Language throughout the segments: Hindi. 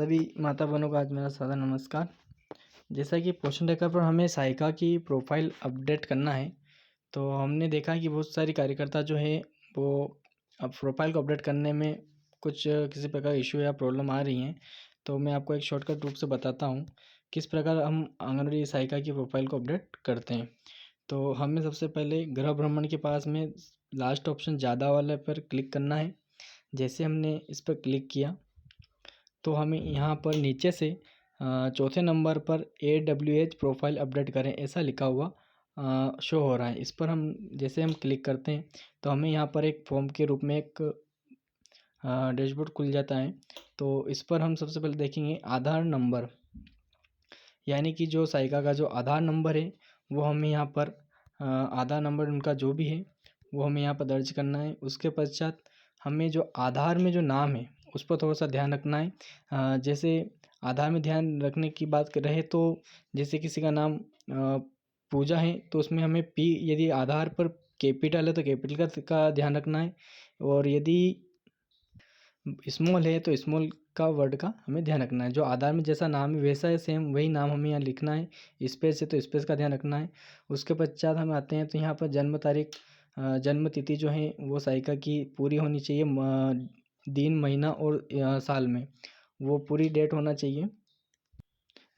सभी माता बहनों को आज मेरा सादर नमस्कार। जैसा कि पोषण रेखा पर हमें सहायिका की प्रोफाइल अपडेट करना है, तो हमने देखा कि बहुत सारी कार्यकर्ता जो है वो अब प्रोफाइल को अपडेट करने में कुछ किसी प्रकार इशू या प्रॉब्लम आ रही हैं। तो मैं आपको एक शॉर्टकट रूप से बताता हूँ किस प्रकार हम आंगनवाड़ी सहायिका की प्रोफाइल को अपडेट करते हैं। तो हमें सबसे पहले गृह भ्रमण के पास में लास्ट ऑप्शन ज़्यादा वाले पर क्लिक करना है। जैसे हमने इस पर क्लिक किया तो हमें यहाँ पर नीचे से चौथे नंबर पर AWH प्रोफाइल अपडेट करें ऐसा लिखा हुआ शो हो रहा है। इस पर हम जैसे हम क्लिक करते हैं तो हमें यहाँ पर एक फॉर्म के रूप में एक डैशबोर्ड खुल जाता है। तो इस पर हम सबसे पहले देखेंगे आधार नंबर, यानी कि जो सहायिका का जो आधार नंबर है वो हमें यहाँ पर आधार नंबर उनका जो भी है वो हमें यहाँ पर दर्ज करना है। उसके पश्चात हमें जो आधार में जो नाम है उस पर थोड़ा सा ध्यान रखना है। जैसे आधार में ध्यान रखने की बात कर रहे तो जैसे किसी का नाम पूजा है तो उसमें हमें P, यदि आधार पर कैपिटल है तो कैपिटल का ध्यान रखना है, और यदि स्मॉल है तो स्मॉल का वर्ड का हमें ध्यान रखना है। जो आधार में जैसा नाम है वैसा है सेम वही नाम हमें यहाँ लिखना है। स्पेस है तो स्पेस का ध्यान रखना है। उसके पश्चात हम आते हैं तो यहाँ पर जन्म तारीख, जन्म तिथि जो है वो सहायिका की पूरी होनी चाहिए, दिन महीना और साल में वो पूरी डेट होना चाहिए।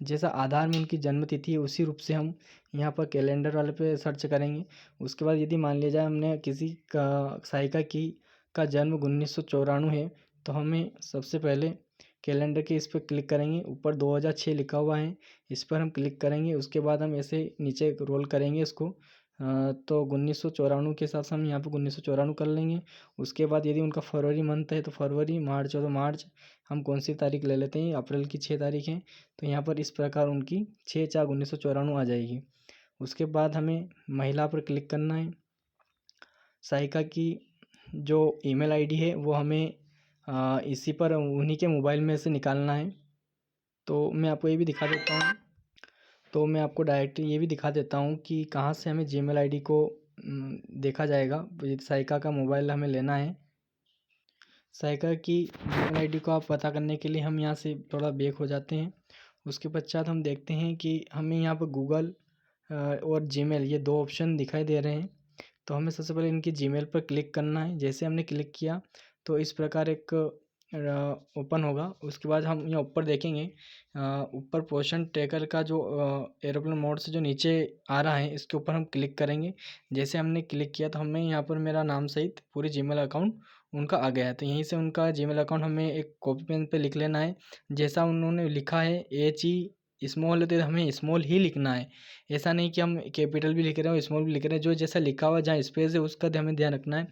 जैसा आधार में उनकी जन्म तिथि है उसी रूप से हम यहाँ पर कैलेंडर वाले पे सर्च करेंगे। उसके बाद यदि मान लिया जाए हमने किसी का सहायिका की का जन्म 1994 है तो हमें सबसे पहले कैलेंडर के इस पर क्लिक करेंगे। ऊपर 2006 लिखा हुआ है, इस पर हम क्लिक करेंगे। उसके बाद हम ऐसे नीचे रोल करेंगे इसको, तो 1994 के हिसाब से हम यहाँ पर 1994 कर लेंगे। उसके बाद यदि उनका फरवरी मंथ है तो फरवरी, मार्च है तो मार्च, हम कौन सी तारीख ले लेते हैं, अप्रैल की 6 तारीख है तो यहाँ पर इस प्रकार उनकी 6/4/1994 आ जाएगी। उसके बाद हमें महिला पर क्लिक करना है। सहायिका की जो ईमेल आईडी है वो हमें इसी पर उन्हीं के मोबाइल में से निकालना है। तो मैं आपको ये भी दिखा देता हूँ, तो मैं आपको डायरेक्ट ये भी दिखा देता हूँ कि कहाँ से हमें जीमेल आईडी को देखा जाएगा। सहायिका का मोबाइल हमें लेना है। सहायिका की जीमेल आईडी को आप पता करने के लिए हम यहाँ से थोड़ा बैक हो जाते हैं। उसके पश्चात हम देखते हैं कि हमें यहाँ पर गूगल और जीमेल ये दो ऑप्शन दिखाई दे रहे हैं। तो हमें सबसे पहले इनकी जीमेल पर क्लिक करना है। जैसे हमने क्लिक किया तो इस प्रकार एक ओपन होगा। उसके बाद हम यहाँ ऊपर देखेंगे, ऊपर पोषण ट्रैकर का जो एरोप्लेन मोड से जो नीचे आ रहा है इसके ऊपर हम क्लिक करेंगे। जैसे हमने क्लिक किया तो हमें यहाँ पर मेरा नाम सहित पूरी जीमेल अकाउंट उनका आ गया है। तो यहीं से उनका जीमेल अकाउंट हमें एक कॉपी पेन पे लिख लेना है। जैसा उन्होंने लिखा है HE स्मॉल है तो हमें स्मॉल ही लिखना है। ऐसा नहीं कि हम कैपिटल भी लिख रहे हैं और स्मॉल भी लिख रहे हैं। जो जैसा लिखा हुआ जहाँ स्पेस है उसका हमें ध्यान रखना है।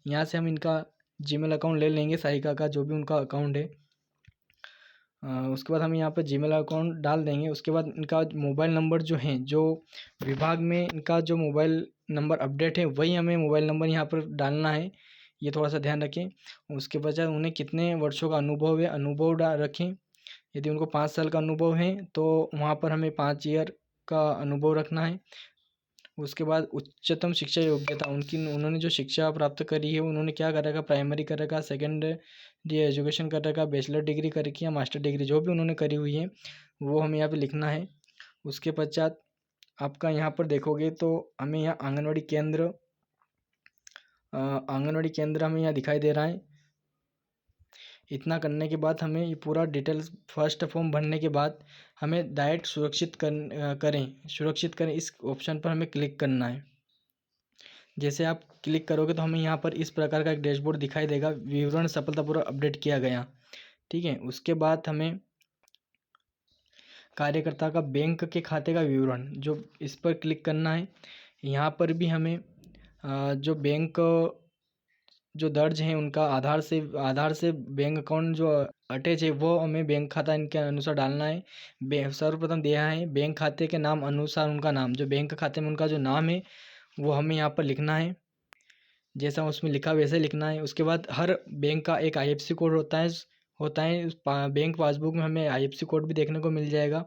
यहाँ से हम इनका जीमेल अकाउंट ले लेंगे, सहायिका का जो भी उनका अकाउंट है। उसके बाद हम यहाँ पर जीमेल अकाउंट डाल देंगे। उसके बाद इनका मोबाइल नंबर जो है, जो विभाग में इनका जो मोबाइल नंबर अपडेट है वही हमें मोबाइल नंबर यहाँ पर डालना है। ये थोड़ा सा ध्यान रखें। उसके बजाय उन्हें कितने वर्षों का अनुभव है, अनुभव रखें। यदि उनको 5 साल का अनुभव है तो वहाँ पर हमें 5 ईयर का अनुभव रखना है। उसके बाद उच्चतम शिक्षा योग्यता, उन्होंने जो शिक्षा प्राप्त करी है उन्होंने क्या कर रखा, प्राइमरी कर रखा, सेकेंडरी एजुकेशन कर रखा, बैचलर डिग्री कर रखी है, मास्टर डिग्री जो भी उन्होंने करी हुई है वो हमें यहाँ पे लिखना है। उसके पश्चात आपका यहाँ पर देखोगे तो हमें यहाँ आंगनवाड़ी केंद्र हमें यहाँ दिखाई दे रहा है। इतना करने के बाद हमें ये पूरा डिटेल्स फर्स्ट फॉर्म भरने के बाद हमें डायरेक्ट सुरक्षित करें इस ऑप्शन पर हमें क्लिक करना है। जैसे आप क्लिक करोगे तो हमें यहाँ पर इस प्रकार का एक डैशबोर्ड दिखाई देगा, विवरण सफलतापूर्वक अपडेट किया गया। ठीक है। उसके बाद हमें कार्यकर्ता का बैंक के खाते का विवरण जो इस पर क्लिक करना है। यहाँ पर भी हमें जो बैंक जो दर्ज है उनका आधार से बैंक अकाउंट जो अटैच है वो हमें बैंक खाता इनके अनुसार डालना है। सर्वप्रथम दिया है बैंक खाते के नाम अनुसार उनका नाम, जो बैंक खाते में उनका जो नाम है वो हमें यहाँ पर लिखना है। जैसा उसमें लिखा वैसे लिखना है। उसके बाद हर बैंक का एक IFSC कोड होता है। बैंक पासबुक में हमें IFSC कोड भी देखने को मिल जाएगा।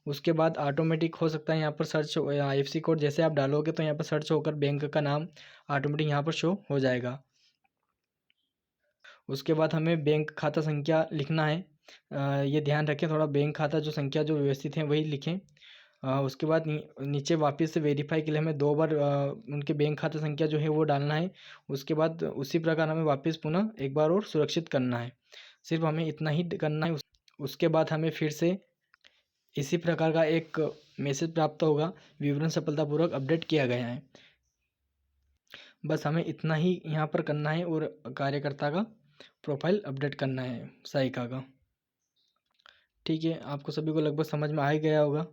उसके बाद ऑटोमेटिक हो सकता है यहाँ पर सर्च IFSC कोड जैसे आप डालोगे तो यहाँ पर सर्च होकर बैंक का नाम ऑटोमेटिक यहाँ पर शो हो जाएगा। उसके बाद हमें बैंक खाता संख्या लिखना है। ये ध्यान रखें, थोड़ा बैंक खाता जो संख्या जो व्यवस्थित हैं वही लिखें। उसके बाद नीचे वापस से वेरीफाई के लिए हमें 2 बार उनके बैंक खाता संख्या जो है वो डालना है। उसके बाद उसी प्रकार हमें वापस पुनः एक बार और सुरक्षित करना है। सिर्फ हमें इतना ही करना है। उसके बाद हमें फिर से इसी प्रकार का एक मैसेज प्राप्त होगा, विवरण सफलतापूर्वक अपडेट किया गया है। बस हमें इतना ही यहाँ पर करना है और कार्यकर्ता का प्रोफाइल अपडेट करना है, सहायिका का। ठीक है, आपको सभी को लगभग समझ में आ ही गया होगा।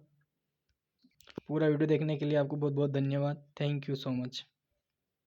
पूरा वीडियो देखने के लिए आपको बहुत बहुत धन्यवाद। Thank you so much.